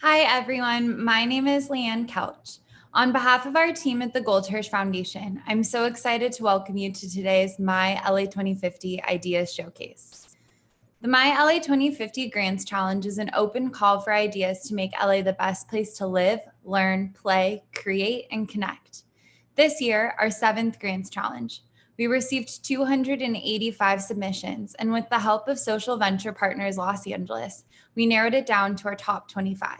Hi, everyone. My name is Leanne Couch. On behalf of our team at the Goldhirsch Foundation, I'm so excited to welcome you to today's My LA2050 Ideas Showcase. The My LA2050 Grants Challenge is an open call for ideas to make LA the best place to live, learn, play, create, and connect. This year, our 7th Grants Challenge. We received 285 submissions, and with the help of Social Venture Partners Los Angeles, we narrowed it down to our top 25.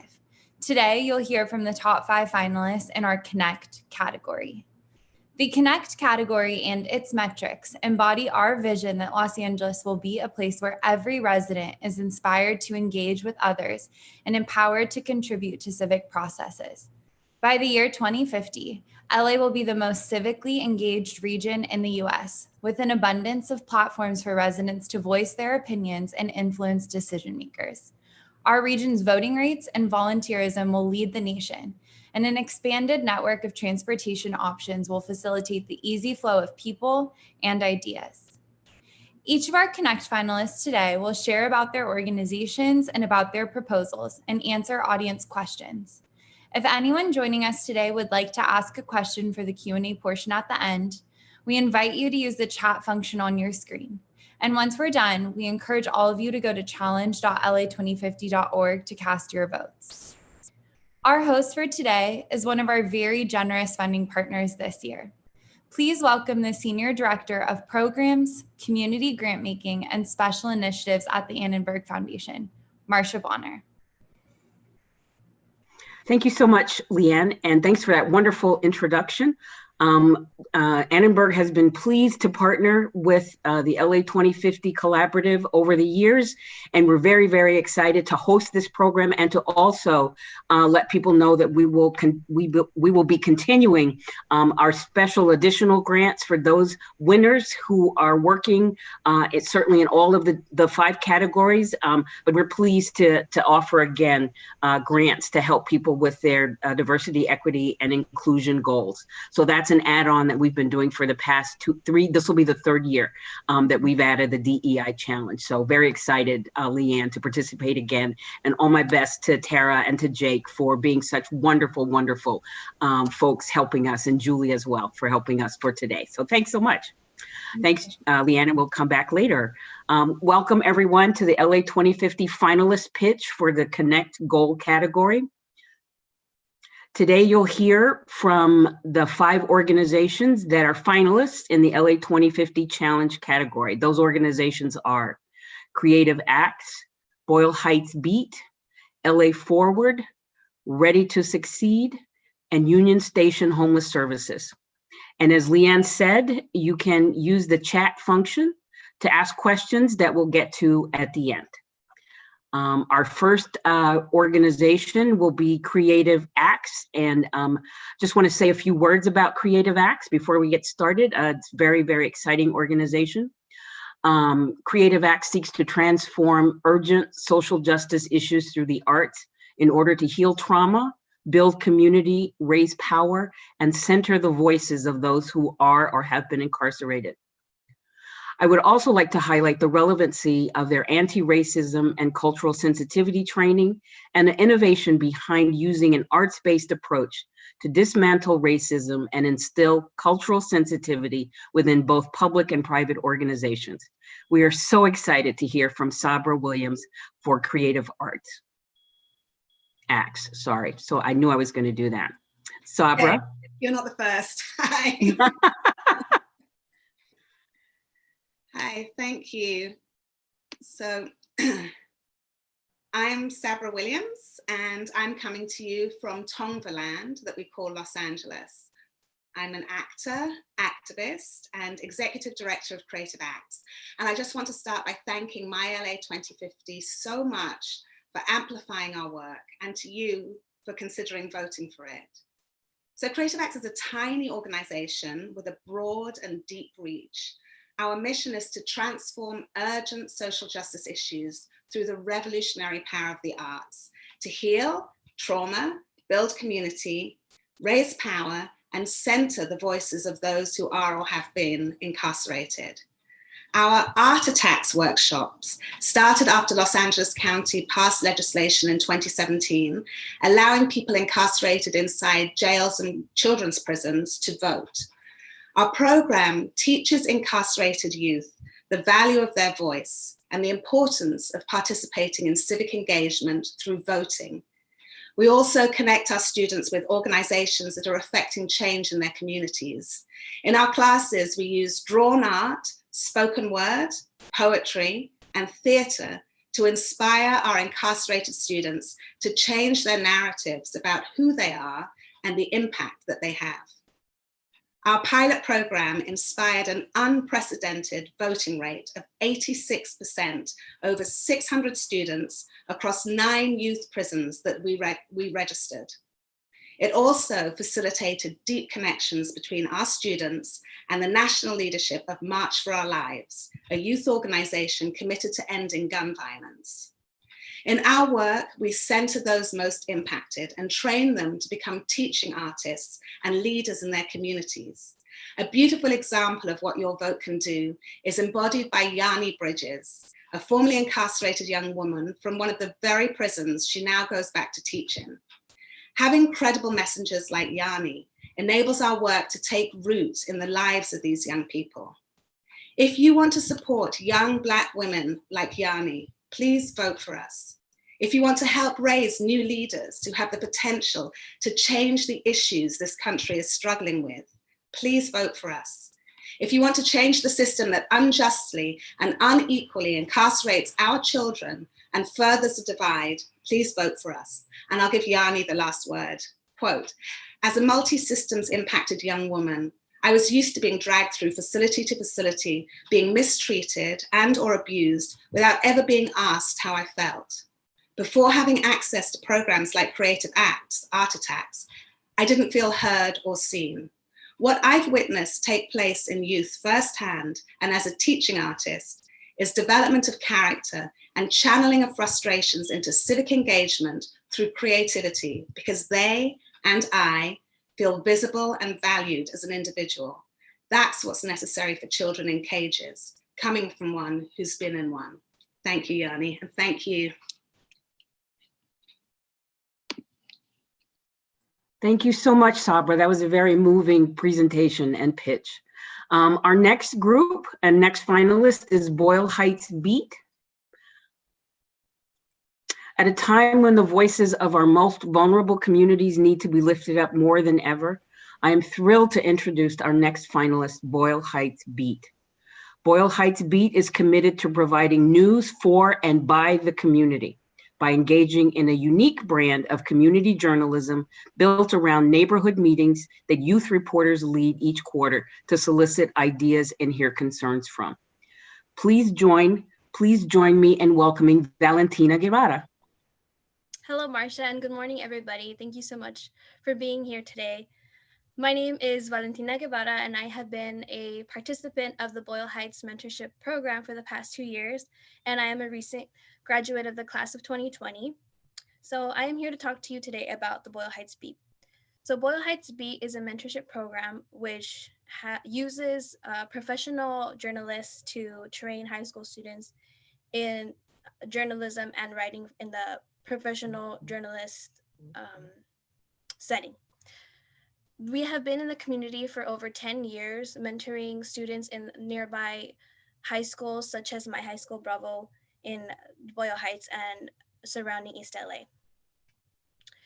Today, you'll hear from the top 5 finalists in our Connect category. The Connect category and its metrics embody our vision that Los Angeles will be a place where every resident is inspired to engage with others and empowered to contribute to civic processes. By the year 2050, LA will be the most civically engaged region in the US, with an abundance of platforms for residents to voice their opinions and influence decision makers. Our region's voting rates and volunteerism will lead the nation, and an expanded network of transportation options will facilitate the easy flow of people and ideas. Each of our Connect finalists today will share about their organizations and about their proposals and answer audience questions. If anyone joining us today would like to ask a question for the Q&A portion at the end, we invite you to use the chat function on your screen. And once we're done, we encourage all of you to go to challenge.la2050.org to cast your votes. Our host for today is one of our very generous funding partners this year. Please welcome the Senior Director of Programs, Community Grantmaking, and Special Initiatives at the Annenberg Foundation, Marcia Bonner. Thank you so much, Leanne, and thanks for that wonderful introduction. Annenberg has been pleased to partner with the LA 2050 Collaborative over the years, and we're very, very excited to host this program and to also let people know that we will be continuing our special additional grants for those winners who are working. It's certainly in all of the 5 categories, but we're pleased to offer again grants to help people with their diversity, equity, and inclusion goals. So that's an add-on that we've been doing for the past 2-3. This will be the 3rd year that we've added the DEI challenge. So very excited, Leanne, to participate again, and all my best to Tara and to Jake for being such wonderful, wonderful folks helping us, and Julie as well for helping us for today. So thanks so much. Thanks, Leanne, and we'll come back later. Welcome everyone to the LA 2050 finalist pitch for the Connect Goal category. Today, you'll hear from the 5 organizations that are finalists in the LA 2050 Challenge category. Those organizations are Creative Acts, Boyle Heights Beat, LA Forward, Ready to Succeed, and Union Station Homeless Services. And as Leanne said, you can use the chat function to ask questions that we'll get to at the end. Our first organization will be Creative Acts, and just want to say a few words about Creative Acts before we get started. It's a very, very exciting organization. Creative Acts seeks to transform urgent social justice issues through the arts in order to heal trauma, build community, raise power, and center the voices of those who are or have been incarcerated. I would also like to highlight the relevancy of their anti-racism and cultural sensitivity training and the innovation behind using an arts-based approach to dismantle racism and instill cultural sensitivity within both public and private organizations. We are so excited to hear from Sabra Williams for Creative Arts. Acts, sorry. So I knew I was going to do that. Sabra. Okay. You're not the first. Hi. Hi, thank you. So I'm Sabra Williams, and I'm coming to you from Tongvaland that we call Los Angeles. I'm an actor, activist, and executive director of Creative Acts. And I just want to start by thanking my LA2050 so much for amplifying our work, and to you for considering voting for it. So Creative Acts is a tiny organization with a broad and deep reach. Our mission is to transform urgent social justice issues through the revolutionary power of the arts, to heal trauma, build community, raise power, and center the voices of those who are or have been incarcerated. Our Art Attacks workshops started after Los Angeles County passed legislation in 2017, allowing people incarcerated inside jails and children's prisons to vote. Our program teaches incarcerated youth the value of their voice and the importance of participating in civic engagement through voting. We also connect our students with organizations that are affecting change in their communities. In our classes, we use drawn art, spoken word, poetry, and theater to inspire our incarcerated students to change their narratives about who they are and the impact that they have. Our pilot program inspired an unprecedented voting rate of 86%, over 600 students across 9 youth prisons that we registered. It also facilitated deep connections between our students and the national leadership of March for Our Lives, a youth organization committed to ending gun violence. In our work, we center those most impacted and train them to become teaching artists and leaders in their communities. A beautiful example of what your vote can do is embodied by Yanni Bridges, a formerly incarcerated young woman from one of the very prisons she now goes back to teach in. Having credible messengers like Yanni enables our work to take root in the lives of these young people. If you want to support young Black women like Yanni, please vote for us. If you want to help raise new leaders who have the potential to change the issues this country is struggling with, please vote for us. If you want to change the system that unjustly and unequally incarcerates our children and furthers the divide, please vote for us. And I'll give Yanni the last word. Quote, as a multi-systems impacted young woman, I was used to being dragged through facility to facility, being mistreated and or abused without ever being asked how I felt. Before having access to programs like Creative Acts, Art Attacks, I didn't feel heard or seen. What I've witnessed take place in youth firsthand and as a teaching artist is development of character and channeling of frustrations into civic engagement through creativity, because they and I feel visible and valued as an individual. That's what's necessary for children in cages, coming from one who's been in one. Thank you, Yanni, and thank you. Thank you so much, Sabra. That was a very moving presentation and pitch. Our next group and next finalist is Boyle Heights Beat. At a time when the voices of our most vulnerable communities need to be lifted up more than ever, I am thrilled to introduce our next finalist, Boyle Heights Beat. Boyle Heights Beat is committed to providing news for and by the community by engaging in a unique brand of community journalism built around neighborhood meetings that youth reporters lead each quarter to solicit ideas and hear concerns from. Please join me in welcoming Valentina Guevara. Hello, Marcia, and good morning, everybody. Thank you so much for being here today. My name is Valentina Guevara, and I have been a participant of the Boyle Heights Mentorship Program for the past 2 years, and I am a recent graduate of the class of 2020. So I am here to talk to you today about the Boyle Heights Beat. So Boyle Heights Beat is a mentorship program which uses professional journalists to train high school students in journalism and writing in the professional journalist setting. We have been in the community for over 10 years, mentoring students in nearby high schools, such as my high school, Bravo, in Boyle Heights and surrounding East LA.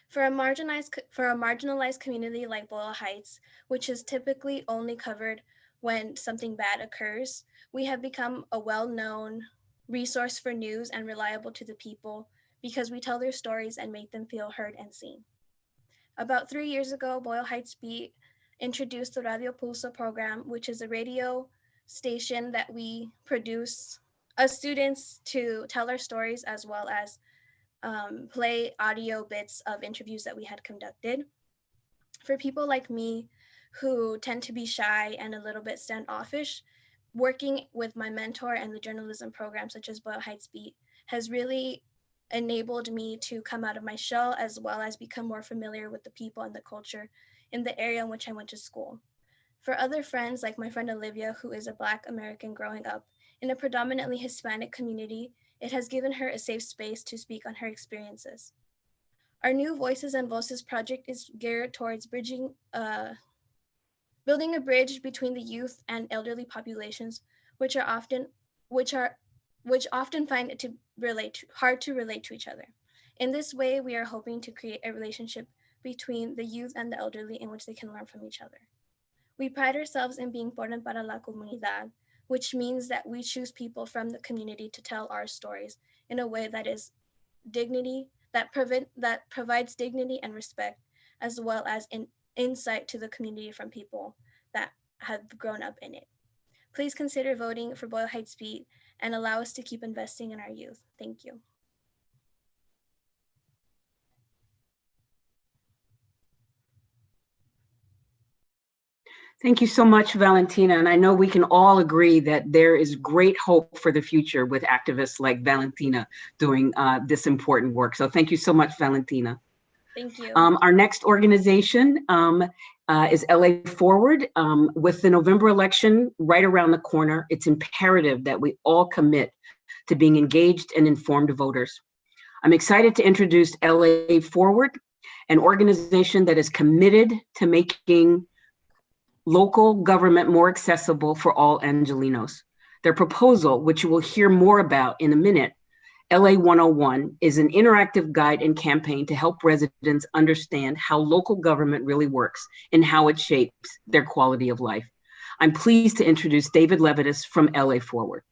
For a marginalized community like Boyle Heights, which is typically only covered when something bad occurs, we have become a well-known resource for news and reliable to the people because we tell their stories and make them feel heard and seen. About 3 years ago, Boyle Heights Beat introduced the Radio Pulso program, which is a radio station that we produce as students to tell our stories as well as play audio bits of interviews that we had conducted. For people like me who tend to be shy and a little bit standoffish, working with my mentor and the journalism program such as Boyle Heights Beat has really enabled me to come out of my shell as well as become more familiar with the people and the culture in the area in which I went to school. For other friends, like my friend Olivia, who is a Black American growing up in a predominantly Hispanic community, it has given her a safe space to speak on her experiences. Our new Voices and Voices project is geared towards building a bridge between the youth and elderly populations, which often find it hard to relate to each other. In this way, we are hoping to create a relationship between the youth and the elderly in which they can learn from each other. We pride ourselves in being por para la comunidad, which means that we choose people from the community to tell our stories in a way that is that provides dignity and respect, as well as an insight to the community from people that have grown up in it. Please consider voting for Boyle Heights Beat and allow us to keep investing in our youth. Thank you. Thank you so much, Valentina. And I know we can all agree that there is great hope for the future with activists like Valentina doing this important work. So thank you so much, Valentina. Thank you. Our next organization is LA Forward. With the November election right around the corner, it's imperative that we all commit to being engaged and informed voters. I'm excited to introduce LA Forward, an organization that is committed to making local government more accessible for all Angelenos. Their proposal, which you will hear more about in a minute, LA101, is an interactive guide and campaign to help residents understand how local government really works and how it shapes their quality of life. I'm pleased to introduce David Levitas from LA Forward.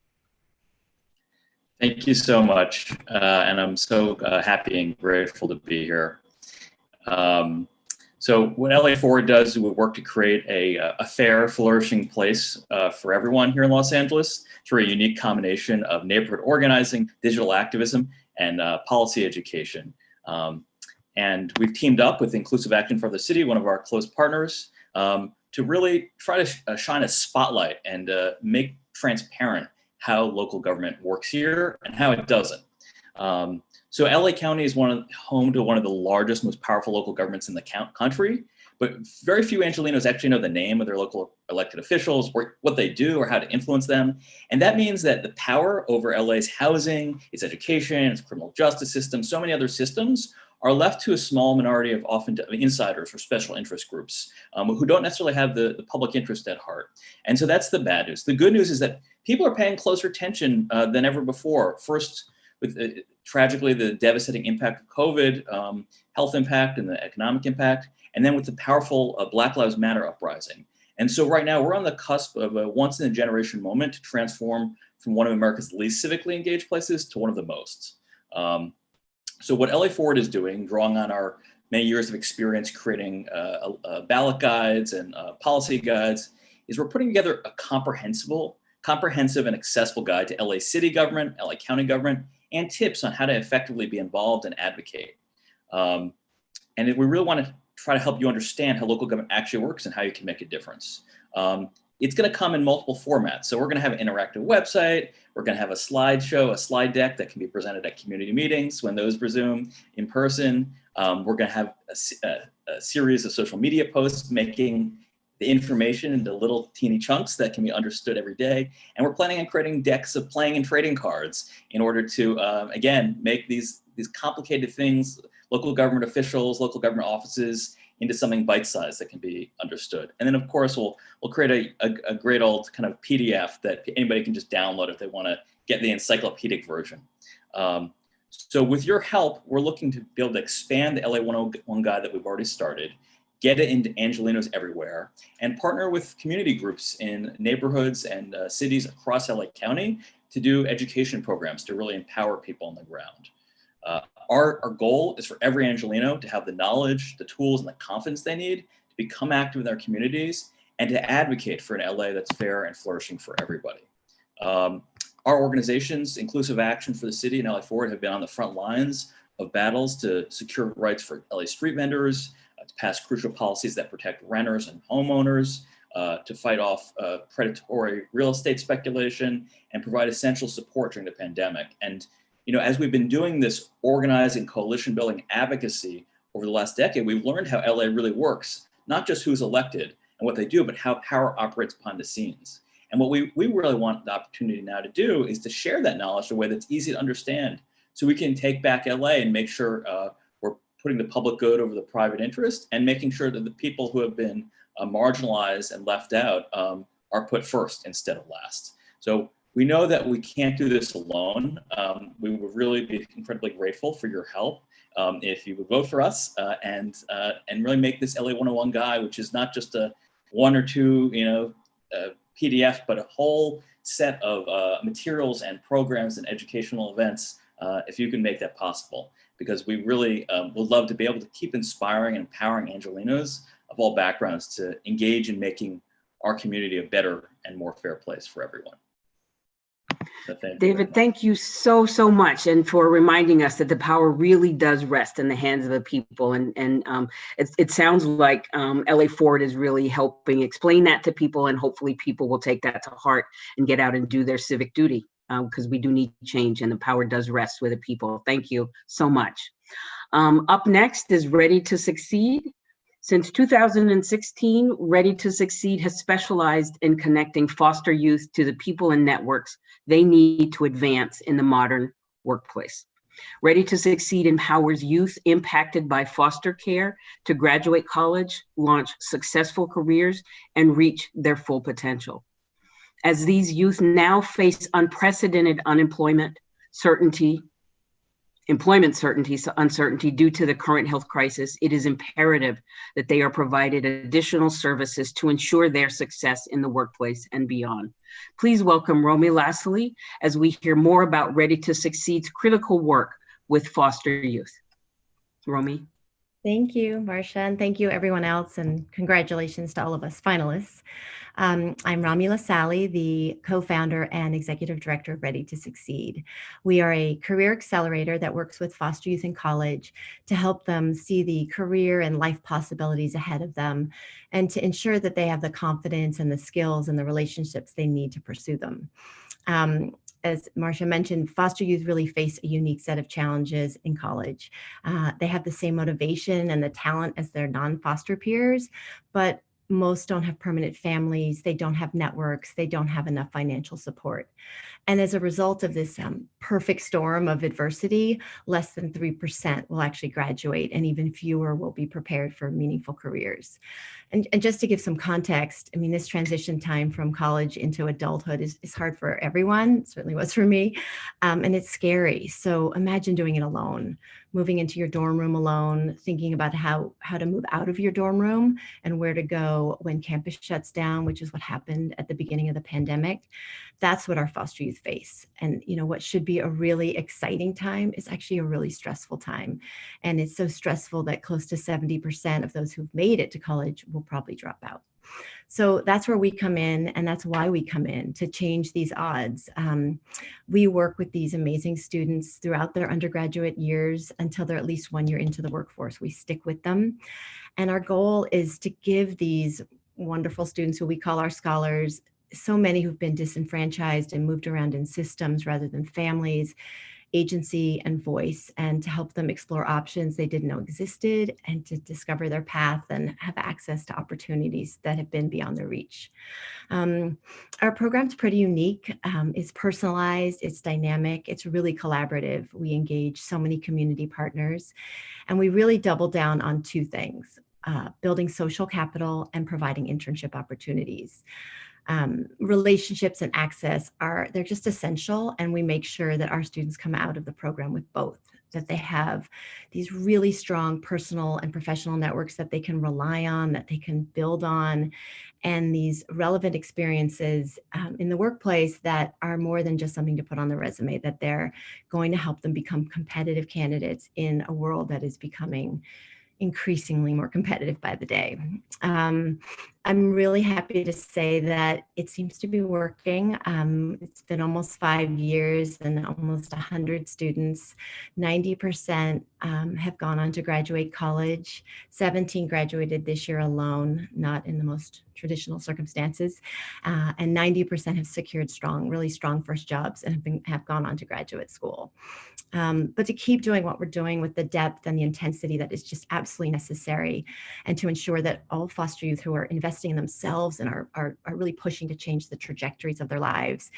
Thank you so much, and I'm so happy and grateful to be here. So what LA Forward does is we work to create a fair, flourishing place for everyone here in Los Angeles through a unique combination of neighborhood organizing, digital activism, and policy education. And we've teamed up with Inclusive Action for the City, one of our close partners, to really try to shine a spotlight and make transparent how local government works here and how it doesn't. So LA County is home to one of the largest, most powerful local governments in the country, but very few Angelenos actually know the name of their local elected officials or what they do or how to influence them. And that means that the power over LA's housing, its education, its criminal justice system, so many other systems are left to a small minority of often insiders or special interest groups who don't necessarily have the public interest at heart. And so that's the bad news. The good news is that people are paying closer attention than ever before. First, with tragically the devastating impact of COVID, health impact and the economic impact, and then with the powerful Black Lives Matter uprising. And so right now we're on the cusp of a once in a generation moment to transform from one of America's least civically engaged places to one of the most. So what LA Forward is doing, drawing on our many years of experience creating ballot guides and policy guides, is we're putting together a comprehensive and accessible guide to LA city government, LA county government, and tips on how to effectively be involved and advocate. And we really want to try to help you understand how local government actually works and how you can make a difference. It's going to come in multiple formats. So we're going to have an interactive website. We're going to have a slideshow, a slide deck that can be presented at community meetings when those resume in person. We're going to have a series of social media posts making the information into little teeny chunks that can be understood every day. And we're planning on creating decks of playing and trading cards in order to, again, make these complicated things, local government officials, local government offices, into something bite-sized that can be understood. And then of course, we'll create a great old kind of PDF that anybody can just download if they wanna get the encyclopedic version. So with your help, we're looking to be able to expand the LA101 guide that we've already started get it into Angelenos everywhere, and partner with community groups in neighborhoods and cities across LA County to do education programs to really empower people on the ground. Our goal is for every Angeleno to have the knowledge, the tools, and the confidence they need to become active in their communities and to advocate for an LA that's fair and flourishing for everybody. Our organizations, Inclusive Action for the City and LA Forward, have been on the front lines of battles to secure rights for LA street vendors, to pass crucial policies that protect renters and homeowners, to fight off predatory real estate speculation, and provide essential support during the pandemic. And as we've been doing this organizing, coalition building advocacy over the last decade, we've learned how LA really works, not just who's elected and what they do, but how power operates behind the scenes. And what we really want the opportunity now to do is to share that knowledge in a way that's easy to understand, so we can take back LA and make sure we're putting the public good over the private interest, and making sure that the people who have been marginalized and left out are put first instead of last. So we know that we can't do this alone. We would really be incredibly grateful for your help if you would vote for us and really make this LA 101 guide, which is not just a one or two PDF, but a whole set of materials and programs and educational events, if you can make that possible. Because we really would love to be able to keep inspiring and empowering Angelenos of all backgrounds to engage in making our community a better and more fair place for everyone. So David, thank you so much, and for reminding us that the power really does rest in the hands of the people. And it sounds like LA Forward is really helping explain that to people, and hopefully people will take that to heart and get out and do their civic duty, because we do need change, and the power does rest with the people. Thank you so much. Up next is Ready to Succeed. Since 2016, Ready to Succeed has specialized in connecting foster youth to the people and networks they need to advance in the modern workplace. Ready to Succeed empowers youth impacted by foster care to graduate college, launch successful careers, and reach their full potential. As these youth now face unprecedented unemployment certainty due to the current health crisis, it is imperative that they are provided additional services to ensure their success in the workplace and beyond. Please welcome Romy Lassley as we hear more about Ready to Succeed's critical work with foster youth. Romy. Thank you, Marcia, and thank you everyone else, and congratulations to all of us finalists. I'm Romy Lassley, the co-founder and executive director of Ready to Succeed. We are a career accelerator that works with foster youth in college to help them see the career and life possibilities ahead of them, and to ensure that they have the confidence and the skills and the relationships they need to pursue them. As Marcia mentioned, foster youth really face a unique set of challenges in college. They have the same motivation and the talent as their non-foster peers, but most don't have permanent families, they don't have networks, they don't have enough financial support. And as a result of this perfect storm of adversity, less than 3% will actually graduate, and even fewer will be prepared for meaningful careers. And just to give some context, I mean, this transition time from college into adulthood is hard for everyone. It certainly was for me, and it's scary. So imagine doing it alone, moving into your dorm room alone, thinking about how to move out of your dorm room and where to go when campus shuts down, which is what happened at the beginning of the pandemic. That's what our foster youth face. And what should be a really exciting time is actually a really stressful time. And it's so stressful that close to 70% of those who've made it to college will probably drop out. So that's where we come in, and that's why we come in, to change these odds. We work with these amazing students throughout their undergraduate years until they're at least 1 year into the workforce. We stick with them. And our goal is to give these wonderful students, who we call our scholars, so many who've been disenfranchised and moved around in systems rather than families, agency and voice, and to help them explore options they didn't know existed, and to discover their path and have access to opportunities that have been beyond their reach. Our program's pretty unique. It's personalized, it's dynamic, it's really collaborative. We engage so many community partners, and we really double down on two things: building social capital and providing internship opportunities. Relationships and access they're just essential, and we make sure that our students come out of the program with both, that they have these really strong personal and professional networks that they can rely on, that they can build on, and these relevant experiences in the workplace that are more than just something to put on the resume, that they're going to help them become competitive candidates in a world that is becoming increasingly more competitive by the day. I'm really happy to say that it seems to be working. It's been almost 5 years and almost 100 students. 90% have gone on to graduate college. 17 graduated this year alone, not in the most traditional circumstances. And 90% have secured really strong first jobs and have gone on to graduate school. But to keep doing what we're doing with the depth and the intensity that is just absolutely necessary, and to ensure that all foster youth who are investing in themselves and are really pushing to change the trajectories of their lives,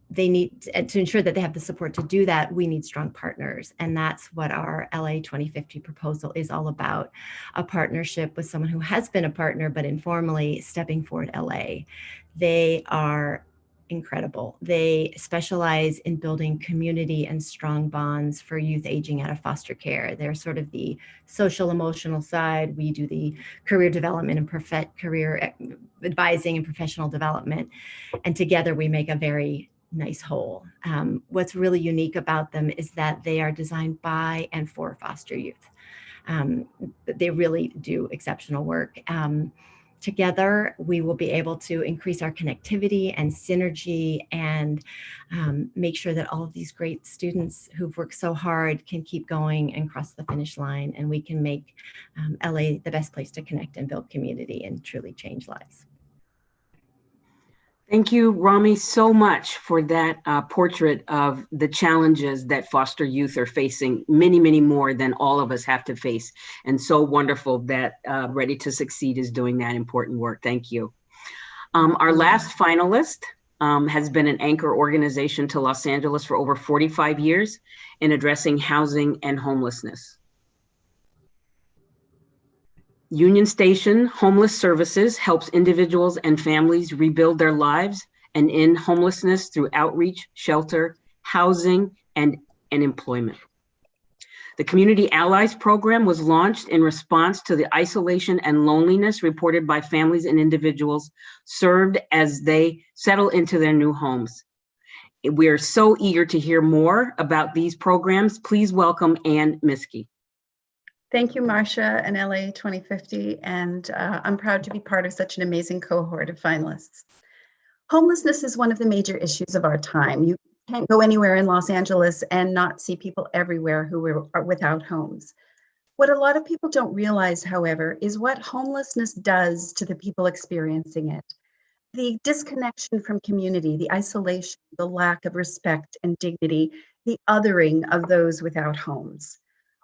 they need to ensure that they have the support to do that. We need strong partners. And that's what our LA2050 proposal is all about, a partnership with someone who has been a partner, but informally stepping forward LA. They are incredible. They specialize in building community and strong bonds for youth aging out of foster care. They're sort of the social emotional side. We do the career development and career advising and professional development. And together we make a very nice whole. What's really unique about them is that they are designed by and for foster youth. They really do exceptional work. Together, we will be able to increase our connectivity and synergy and make sure that all of these great students who've worked so hard can keep going and cross the finish line, and we can make LA the best place to connect and build community and truly change lives. Thank you, Rami, so much for that portrait of the challenges that foster youth are facing, many, many more than all of us have to face. And so wonderful that Ready to Succeed is doing that important work. Thank you. Our last finalist has been an anchor organization to Los Angeles for over 45 years in addressing housing and homelessness. Union Station Homeless Services helps individuals and families rebuild their lives and end homelessness through outreach, shelter, housing, and employment. The Community Allies program was launched in response to the isolation and loneliness reported by families and individuals served as they settle into their new homes. We are so eager to hear more about these programs. Please welcome Ann Miskey. Thank you, Marcia and LA2050, and I'm proud to be part of such an amazing cohort of finalists. Homelessness is one of the major issues of our time. You can't go anywhere in Los Angeles and not see people everywhere who are without homes. What a lot of people don't realize, however, is what homelessness does to the people experiencing it. The disconnection from community, the isolation, the lack of respect and dignity, the othering of those without homes.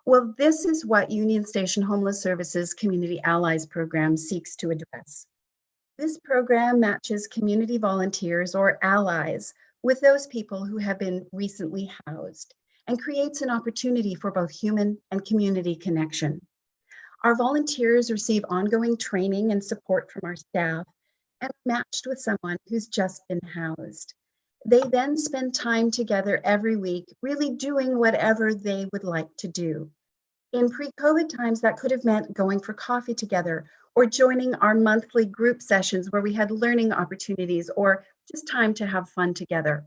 Well, this is what Union Station Homeless Services Community Allies program seeks to address. This program matches community volunteers or allies with those people who have been recently housed and creates an opportunity for both human and community connection. Our volunteers receive ongoing training and support from our staff and are matched with someone who's just been housed. They then spend time together every week, really doing whatever they would like to do. In pre-COVID times, that could have meant going for coffee together or joining our monthly group sessions where we had learning opportunities or just time to have fun together.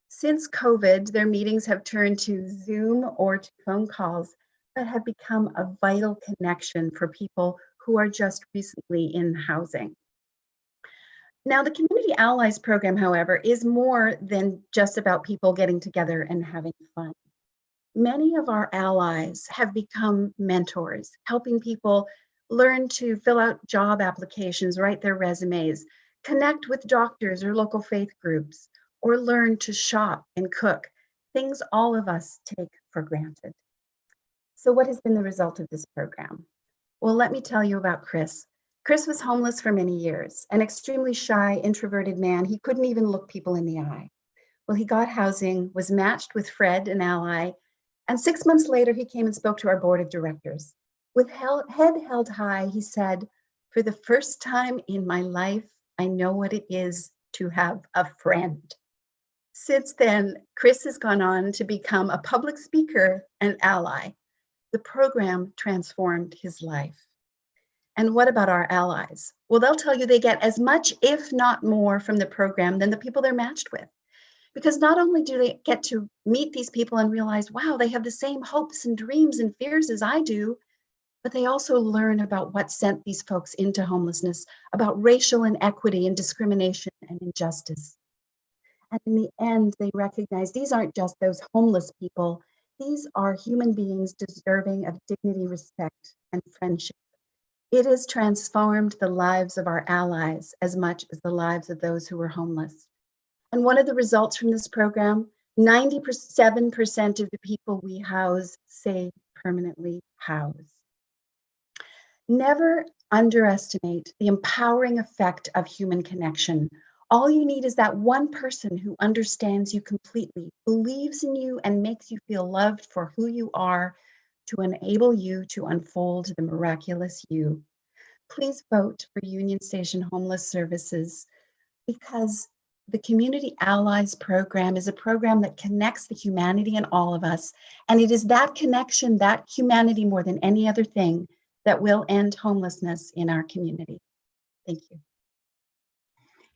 Since COVID, their meetings have turned to Zoom or to phone calls that have become a vital connection for people who are just recently in housing. Now, the Community Allies program, however, is more than just about people getting together and having fun. Many of our allies have become mentors, helping people learn to fill out job applications, write their resumes, connect with doctors or local faith groups, or learn to shop and cook, things all of us take for granted. So what has been the result of this program? Well, let me tell you about Chris. Chris was homeless for many years, an extremely shy, introverted man. He couldn't even look people in the eye. Well, he got housing, was matched with Fred, an ally, and 6 months later, he came and spoke to our board of directors. With head held high, he said, "For the first time in my life, I know what it is to have a friend. Since then, Chris has gone on to become a public speaker and ally. The program transformed his life. And what about our allies? Well, they'll tell you they get as much, if not more, from the program than the people they're matched with. Because not only do they get to meet these people and realize, wow, they have the same hopes and dreams and fears as I do, but they also learn about what sent these folks into homelessness, about racial inequity and discrimination and injustice. And in the end, they recognize these aren't just those homeless people. These are human beings deserving of dignity, respect, and friendship. It has transformed the lives of our allies as much as the lives of those who were homeless. And one of the results from this program, 97% of the people we house say permanently house. Never underestimate the empowering effect of human connection. All you need is that one person who understands you completely, believes in you, and makes you feel loved for who you are to enable you to unfold the miraculous you. Please vote for Union Station Homeless Services, because the Community Allies program is a program that connects the humanity in all of us. And it is that connection, that humanity more than any other thing, that will end homelessness in our community. Thank you.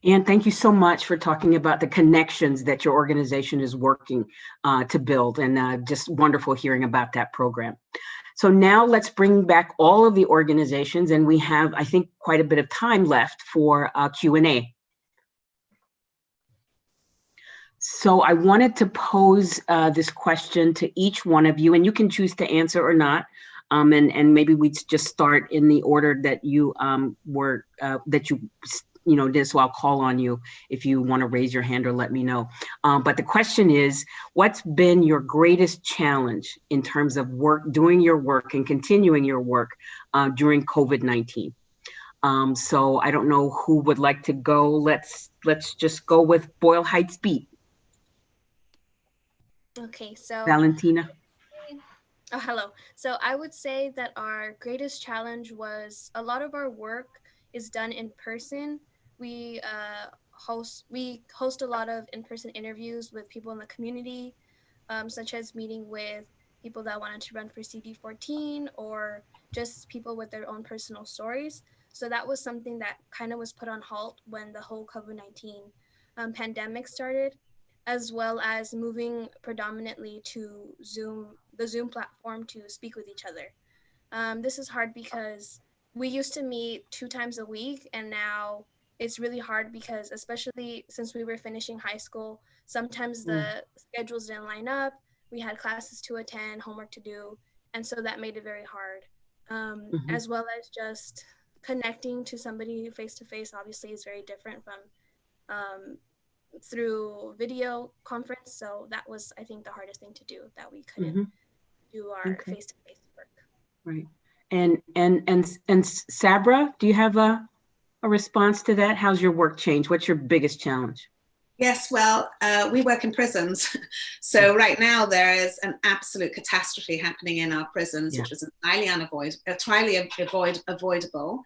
And thank you so much for talking about the connections that your organization is working to build, and just wonderful hearing about that program. So now let's bring back all of the organizations, and we have, I think, quite a bit of time left for Q&A. So I wanted to pose this question to each one of you, and you can choose to answer or not. And maybe we just start in the order that you did, so I'll call on you if you want to raise your hand or let me know. But the question is, what's been your greatest challenge in terms of doing your work and continuing your work during COVID-19? So I don't know who would like to go. Let's just go with Boyle Heights Beat. Okay, so Valentina. Oh, hello. So I would say that our greatest challenge was a lot of our work is done in person. We host a lot of in-person interviews with people in the community, such as meeting with people that wanted to run for CD14 or just people with their own personal stories. So that was something that kind of was put on halt when the whole COVID-19 pandemic started, as well as moving predominantly to the Zoom platform to speak with each other. This is hard because we used to meet 2 times a week, and now it's really hard because, especially since we were finishing high school, sometimes the schedules didn't line up. We had classes to attend, homework to do, and so that made it very hard. As well as just connecting to somebody face to face, obviously, is very different from through video conference. So that was, I think, the hardest thing to do, that we couldn't do our face-to-face work. Right. And Sabra, do you have a response to that? How's your work changed? What's your biggest challenge? Yes, well, we work in prisons. So right now there is an absolute catastrophe happening in our prisons, which was entirely avoidable.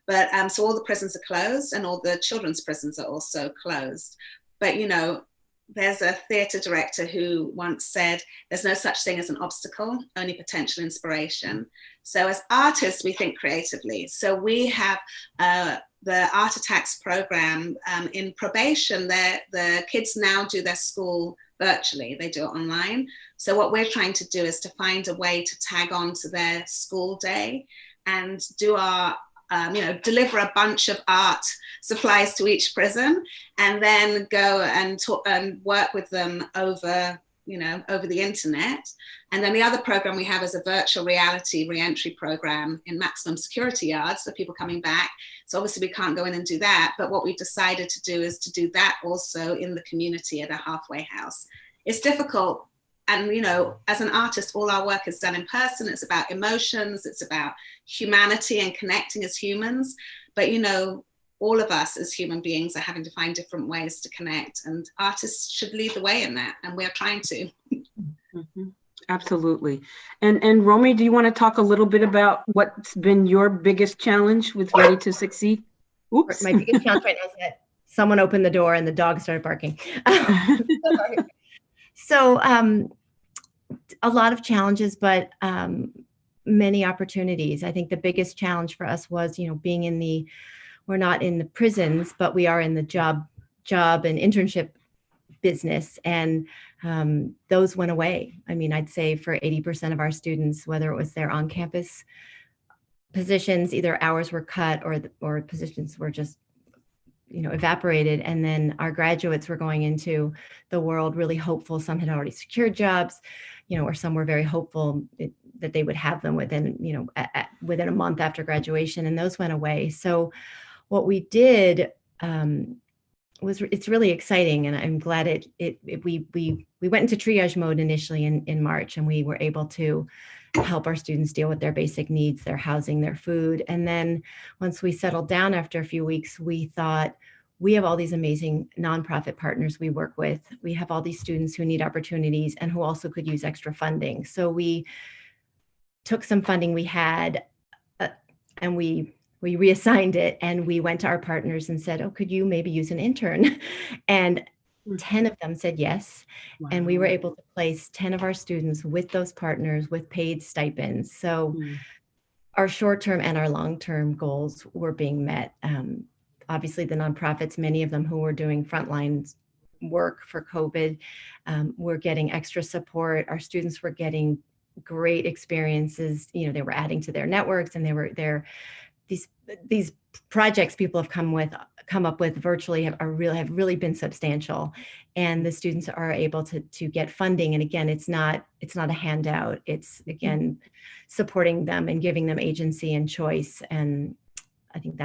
But so all the prisons are closed, and all the children's prisons are also closed. But, you know, there's a theatre director who once said, there's no such thing as an obstacle, only potential inspiration. So as artists, we think creatively. So we have the Art Attacks program in probation. The kids now do their school virtually. They do it online. So what we're trying to do is to find a way to tag on to their school day and do our deliver a bunch of art supplies to each prison, and then go and talk and work with them over the internet. And then the other program we have is a virtual reality re-entry program in maximum security yards for people coming back. So obviously we can't go in and do that, but what we've decided to do is to do that also in the community at a halfway house. It's difficult. And, you know, as an artist, all our work is done in person. It's about emotions, it's about humanity and connecting as humans. But, you know, all of us as human beings are having to find different ways to connect, and artists should lead the way in that. And we are trying to. Absolutely. And Romy, do you want to talk a little bit about what's been your biggest challenge with Ready to Succeed? Oops. My biggest challenge right now is that someone opened the door and the dog started barking. So a lot of challenges, but many opportunities. I think the biggest challenge for us was, being we're not in the prisons, but we are in the job and internship business. And those went away. I mean, I'd say for 80% of our students, whether it was their on-campus positions, either hours were cut or positions were just evaporated. And then our graduates were going into the world really hopeful. Some had already secured jobs, or some were very hopeful that they would have them within, within a month after graduation, and those went away. So what we did it's really exciting, and I'm glad we went into triage mode initially in March, and we were able to help our students deal with their basic needs, their housing, their food. And then once we settled down after a few weeks, we thought, we have all these amazing nonprofit partners we work with. We have all these students who need opportunities and who also could use extra funding. So we took some funding we had and we reassigned it, and we went to our partners and said, oh, could you maybe use an intern? And 10 of them said yes. Wow. And we were able to place 10 of our students with those partners with paid stipends. So our short-term and our long-term goals were being met. Obviously, the nonprofits, many of them who were doing frontline work for COVID, were getting extra support. Our students were getting great experiences. They were adding to their networks, and these projects people have come up with virtually have really been substantial, and the students are able to get funding. And again, it's not a handout. It's again supporting them and giving them agency and choice. And I think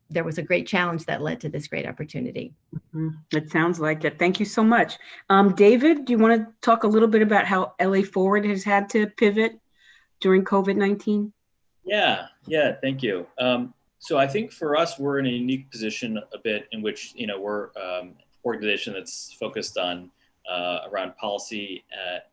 there was a great challenge that led to this great opportunity. It sounds like it. Thank you so much. David, do you want to talk a little bit about how LA Forward has had to pivot during COVID-19? Yeah, thank you. So I think for us, we're in a unique position a bit in which, we're an organization that's focused on around policy,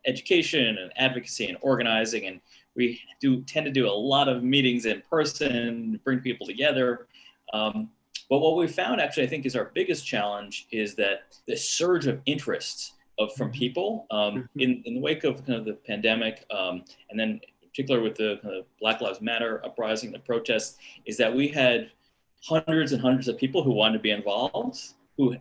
education and advocacy and organizing. And we tend to do a lot of meetings in person, bring people together. But what we found actually, I think, is our biggest challenge is that the surge of interest from people in the wake of kind of the pandemic, and then in particular with the kind of Black Lives Matter uprising, the protests, is that we had hundreds and hundreds of people who wanted to be involved, who,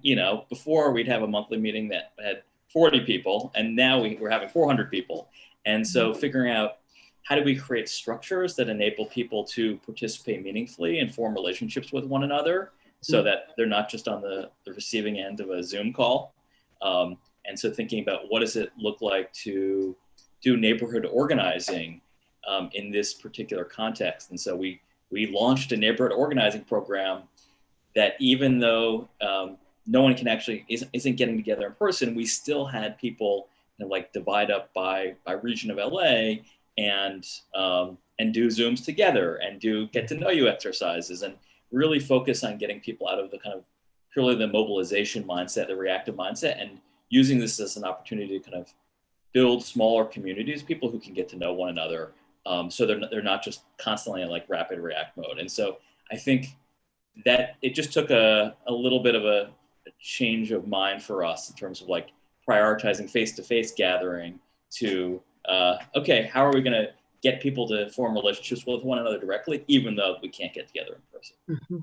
before we'd have a monthly meeting that had 40 people, and now we're having 400 people. And so figuring out how do we create structures that enable people to participate meaningfully and form relationships with one another so that they're not just on the receiving end of a Zoom call. And so thinking about what does it look like to do neighborhood organizing in this particular context. And so we launched a neighborhood organizing program that, even though no one can actually isn't getting together in person, we still had people divide up by region of LA and do Zooms together and do get to know you exercises and really focus on getting people out of the kind of purely the mobilization mindset, the reactive mindset, and using this as an opportunity to kind of build smaller communities, people who can get to know one another. So they're not just constantly in rapid react mode. And so I think that it just took a little bit of a change of mind for us in terms of prioritizing face-to-face gathering to, okay, how are we going to get people to form relationships with one another directly, even though we can't get together in person?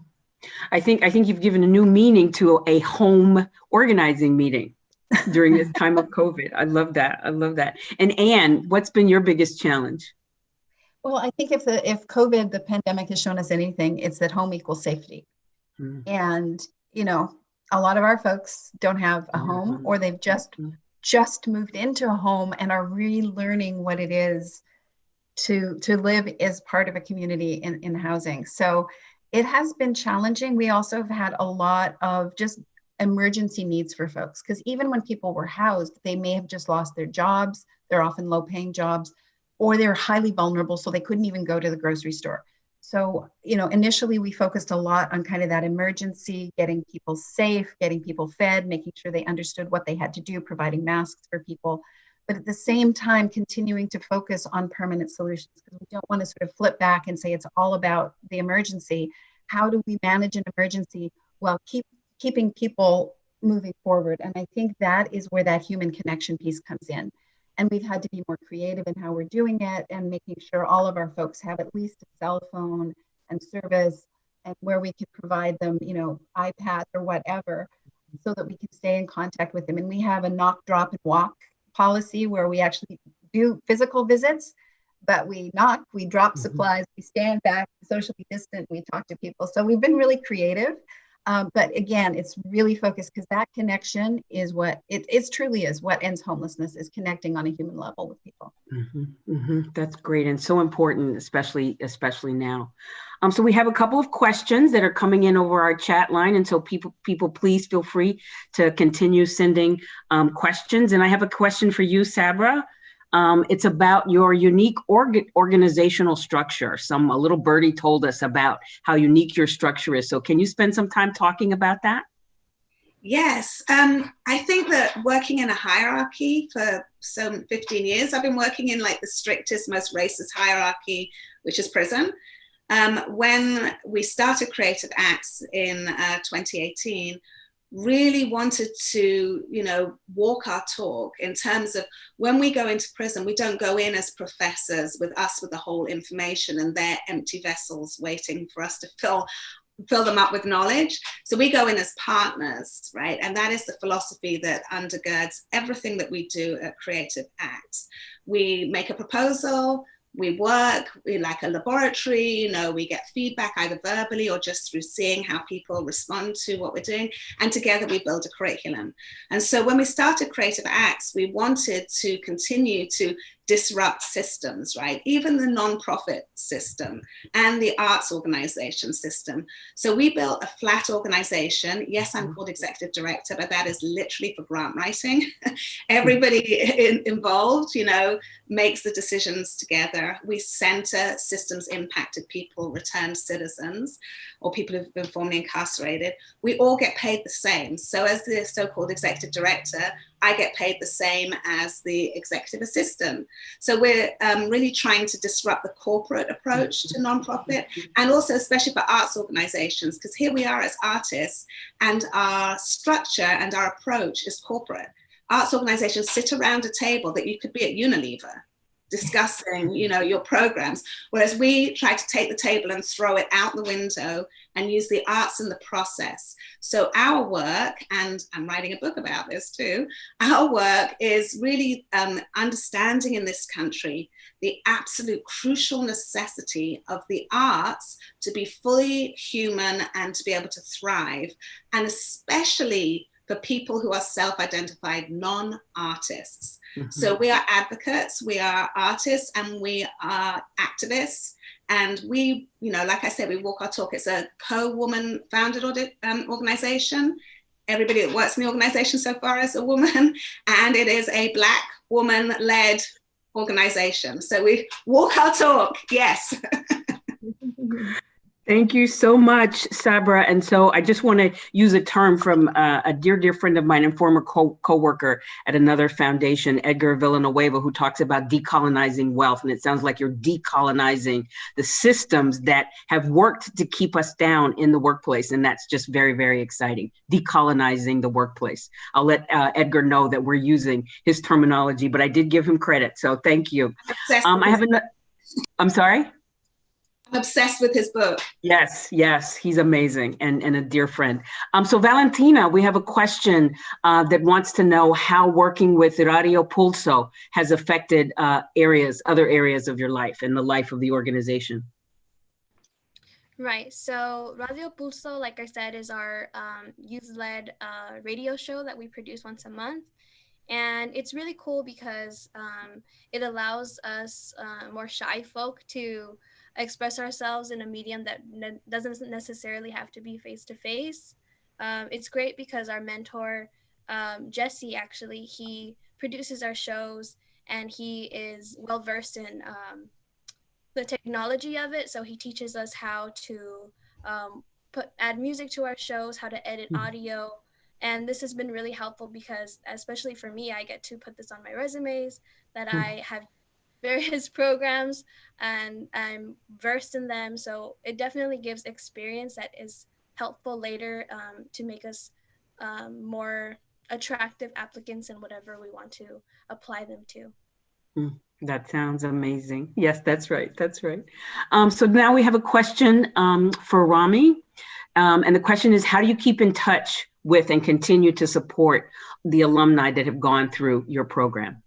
I think you've given a new meaning to a home organizing meeting during this time of COVID. I love that. And Anne, what's been your biggest challenge? Well, I think if COVID, the pandemic, has shown us anything, it's that home equals safety. And, a lot of our folks don't have a home, or they've just moved into a home and are relearning what it is to live as part of a community in housing. So it has been challenging. We also have had a lot of just emergency needs for folks, because even when people were housed, they may have just lost their jobs. They're often low-paying jobs, or they're highly vulnerable, so they couldn't even go to the grocery store. So, initially we focused a lot on kind of that emergency, getting people safe, getting people fed, making sure they understood what they had to do, providing masks for people, but at the same time, continuing to focus on permanent solutions, because we don't want to sort of flip back and say it's all about the emergency. how do we manage an emergency while keeping people moving forward? And I think that is where that human connection piece comes in. And we've had to be more creative in how we're doing it and making sure all of our folks have at least a cell phone and service, and where we can provide them, iPad or whatever, so that we can stay in contact with them. And we have a knock, drop, and walk policy where we actually do physical visits, but we knock, we drop supplies, we stand back, socially distant, we talk to people. So we've been really creative. But again, it's really focused, because that connection is what it truly is what ends homelessness, is connecting on a human level with people. That's great and so important, especially now. So we have a couple of questions that are coming in over our chat line, and so people please feel free to continue sending questions. And I have a question for you, Sabra. It's about your unique organizational structure. A little birdie told us about how unique your structure is. So can you spend some time talking about that? Yes, I think that working in a hierarchy for 15 years, I've been working in like the strictest, most racist hierarchy, which is prison. When we started Creative Acts in 2018, really wanted to, walk our talk in terms of, when we go into prison, we don't go in as professors with the whole information and their empty vessels waiting for us to fill them up with knowledge. So we go in as partners, right? And that is the philosophy that undergirds everything that we do at Creative Acts. We make a proposal, we work, we like a laboratory, we get feedback either verbally or just through seeing how people respond to what we're doing. And together we build a curriculum. And so when we started Creative Acts, we wanted to continue to disrupt systems, right? Even the nonprofit system and the arts organization system. So we built a flat organization. Yes, I'm called executive director, but that is literally for grant writing. Everybody involved, makes the decisions together. We center systems impacted people, returned citizens, or people who've been formerly incarcerated. We all get paid the same. So as the so-called executive director, I get paid the same as the executive assistant. So we're really trying to disrupt the corporate approach to nonprofit, and also especially for arts organizations, because here we are as artists and our structure and our approach is corporate. Arts organizations sit around a table that you could be at Unilever discussing, your programs, whereas we try to take the table and throw it out the window and use the arts in the process. So our work, and I'm writing a book about this too, our work is really understanding in this country the absolute crucial necessity of the arts to be fully human and to be able to thrive, and especially for people who are self-identified non-artists. So we are advocates, we are artists, and we are activists. And we, like I said, we walk our talk. It's a co-woman founded organization. Everybody that works in the organization so far is a woman, and it is a Black woman-led organization. So we walk our talk, yes. Thank you so much, Sabra. And so I just want to use a term from a dear friend of mine and former co-worker at another foundation, Edgar Villanueva, who talks about decolonizing wealth. And it sounds like you're decolonizing the systems that have worked to keep us down in the workplace. And that's just very, very exciting. Decolonizing the workplace. I'll let Edgar know that we're using his terminology, but I did give him credit. So thank you. I'm sorry? I'm obsessed with his book. Yes, he's amazing and a dear friend. So Valentina, we have a question that wants to know how working with Radio Pulso has affected other areas of your life and the life of the organization. Right, so Radio Pulso, like I said, is our youth-led radio show that we produce once a month. And it's really cool because it allows us more shy folk to express ourselves in a medium that doesn't necessarily have to be face-to-face. It's great because our mentor, Jesse, actually, he produces our shows and he is well-versed in the technology of it. So he teaches us how to add music to our shows, how to edit audio. And this has been really helpful because, especially for me, I get to put this on my resumes that I have various programs, and I'm versed in them. So it definitely gives experience that is helpful later to make us more attractive applicants in whatever we want to apply them to. That sounds amazing. Yes, that's right. That's right. So now we have a question for Rami. And the question is, how do you keep in touch with and continue to support the alumni that have gone through your program?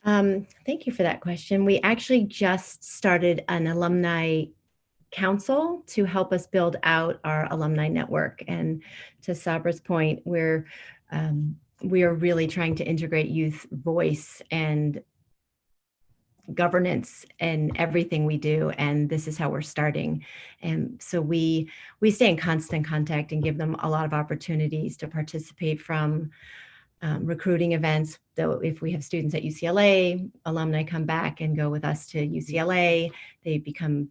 Thank you for that question. We actually just started an alumni council to help us build out our alumni network. And to Sabra's point, we are really trying to integrate youth voice and governance in everything we do, and this is how we're starting. And so we stay in constant contact and give them a lot of opportunities to participate from recruiting events. Though if we have students at UCLA, alumni come back and go with us to UCLA. They become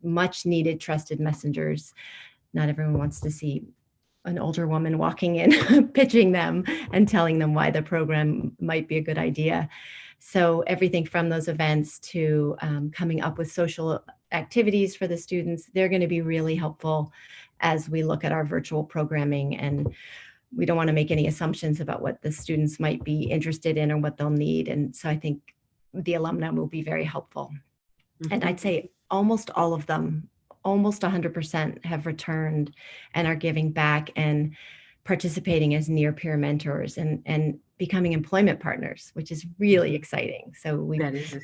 much needed trusted messengers. Not everyone wants to see an older woman walking in, pitching them and telling them why the program might be a good idea. So everything from those events to coming up with social activities for the students, they're going to be really helpful as we look at our virtual programming. And we don't want to make any assumptions about what the students might be interested in or what they'll need. And so I think the alumni will be very helpful. And I'd say almost all of them, almost 100% have returned and are giving back and participating as near peer mentors and becoming employment partners, which is really exciting. So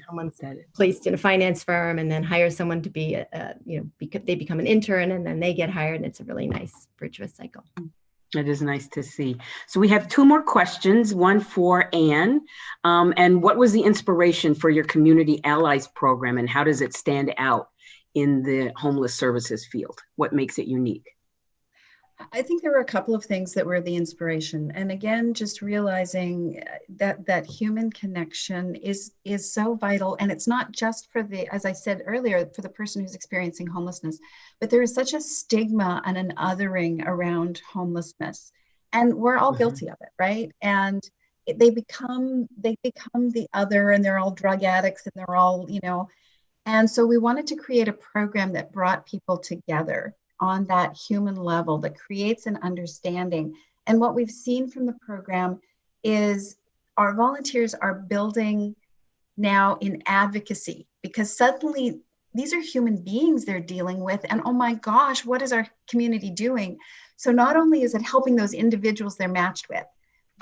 someone's placed in a finance firm and then hires someone to be, they become an intern and then they get hired, and it's a really nice virtuous cycle. It is nice to see. So we have two more questions, one for Anne. And what was the inspiration for your Community Allies program, and how does it stand out in the homeless services field? What makes it unique? I think there were a couple of things that were the inspiration. And again, just realizing that human connection is so vital. And it's not just for as I said earlier, for the person who's experiencing homelessness, but there is such a stigma and an othering around homelessness. And we're all guilty of it, right? And they become the other, and they're all drug addicts, and they're all, and so we wanted to create a program that brought people together on that human level, that creates an understanding. And what we've seen from the program is our volunteers are building now in advocacy, because suddenly these are human beings they're dealing with, and oh my gosh, what is our community doing? So not only is it helping those individuals they're matched with,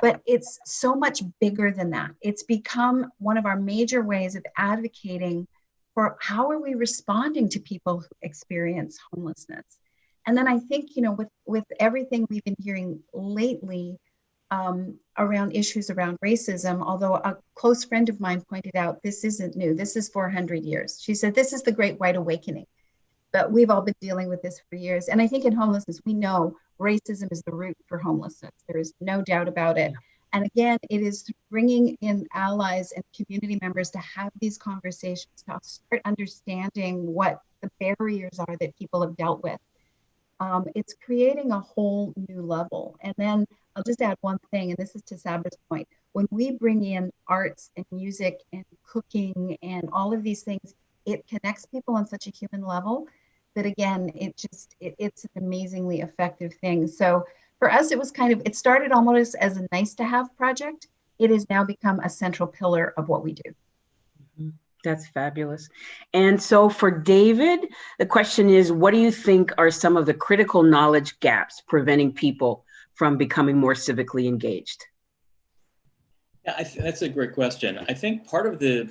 but it's so much bigger than that. It's become one of our major ways of advocating for how are we responding to people who experience homelessness. And then I think, with everything we've been hearing lately around issues around racism, although a close friend of mine pointed out, this isn't new, this is 400 years. She said, this is the Great White Awakening, but we've all been dealing with this for years. And I think in homelessness, we know racism is the root for homelessness. There is no doubt about it. And again, it is bringing in allies and community members to have these conversations, to start understanding what the barriers are that people have dealt with. It's creating a whole new level. And then I'll just add one thing, and this is to Sabra's point. When we bring in arts and music and cooking and all of these things, it connects people on such a human level that, again, it's an amazingly effective thing. So for us, it started almost as a nice to have project. It has now become a central pillar of what we do. That's fabulous. And so for David, the question is, what do you think are some of the critical knowledge gaps preventing people from becoming more civically engaged? Yeah, that's a great question. I think part of the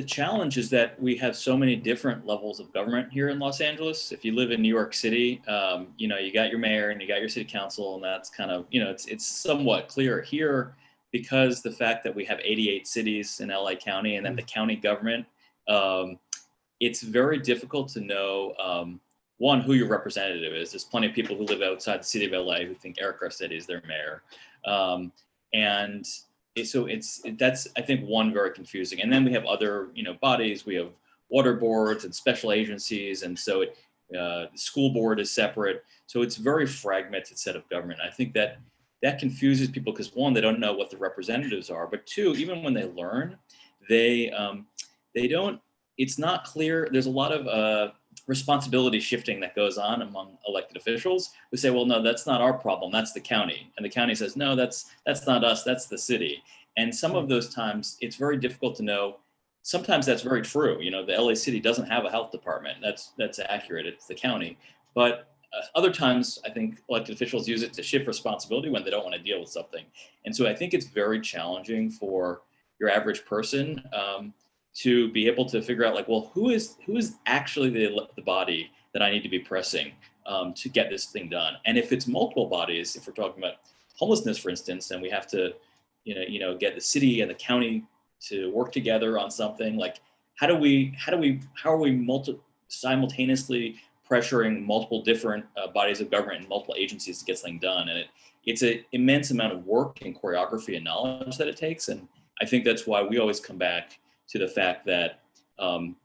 challenge is that we have so many different levels of government here in Los Angeles. If you live in New York City, you got your mayor and you got your city council, and that's kind of, it's somewhat clear here, because the fact that we have 88 cities in LA County and then the county government, it's very difficult to know, one, who your representative is. There's plenty of people who live outside the city of LA who think Eric Garcetti is their mayor. And so that's, I think, one, very confusing. And then we have other, bodies. We have water boards and special agencies. And so the school board is separate. So it's a very fragmented set of government. I think that confuses people because, one, they don't know what the representatives are, but two, even when they learn, they it's not clear. There's a lot of responsibility shifting that goes on among elected officials who say, well, no, that's not our problem, that's the county. And the county says, no, that's not us, that's the city. And some of those times it's very difficult to know. Sometimes that's very true. You know, the LA city doesn't have a health department. That's accurate, it's the county. But other times I think elected officials use it to shift responsibility when they don't want to deal with something. And so I think it's very challenging for your average person to be able to figure out, like, well, who is actually the body that I need to be pressing to get this thing done? And if it's multiple bodies, if we're talking about homelessness, for instance, and we have to, get the city and the county to work together on something, like how are we simultaneously pressuring multiple different bodies of government and multiple agencies to get something done? And it's an immense amount of work and choreography and knowledge that it takes. And I think that's why we always come back to the fact that, in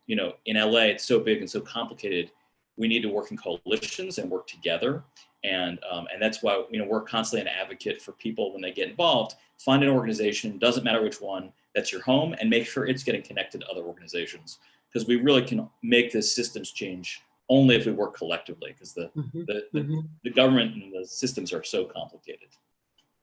LA, it's so big and so complicated. We need to work in coalitions and work together. And that's why, we're constantly an advocate for people when they get involved. Find an organization, doesn't matter which one, that's your home, and make sure it's getting connected to other organizations. Because we really can make this systems change only if we work collectively, because the government and the systems are so complicated.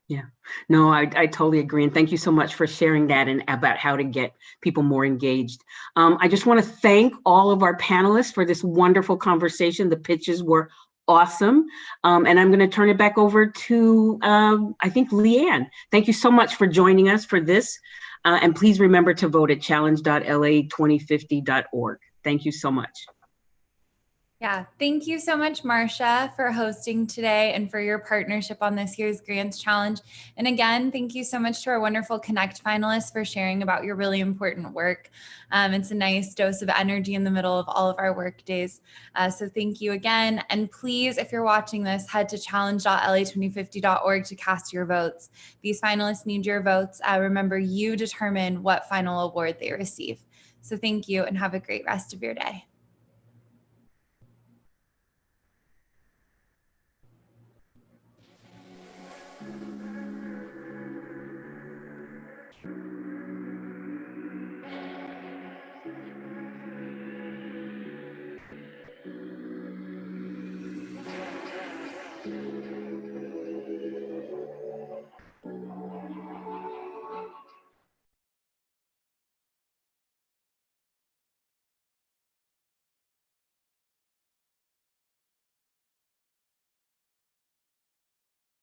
Yeah, no, I totally agree. And thank you so much for sharing that and about how to get people more engaged. I just want to thank all of our panelists for this wonderful conversation. The pitches were awesome. And I'm going to turn it back over to, I think, Leanne. Thank you so much for joining us for this. And please remember to vote at challenge.la2050.org. Thank you so much. Yeah, thank you so much, Marcia, for hosting today and for your partnership on this year's Grants Challenge. And again, thank you so much to our wonderful Connect finalists for sharing about your really important work. It's a nice dose of energy in the middle of all of our work days. So thank you again. And please, if you're watching this, head to challenge.la2050.org to cast your votes. These finalists need your votes. Remember, you determine what final award they receive. So thank you and have a great rest of your day.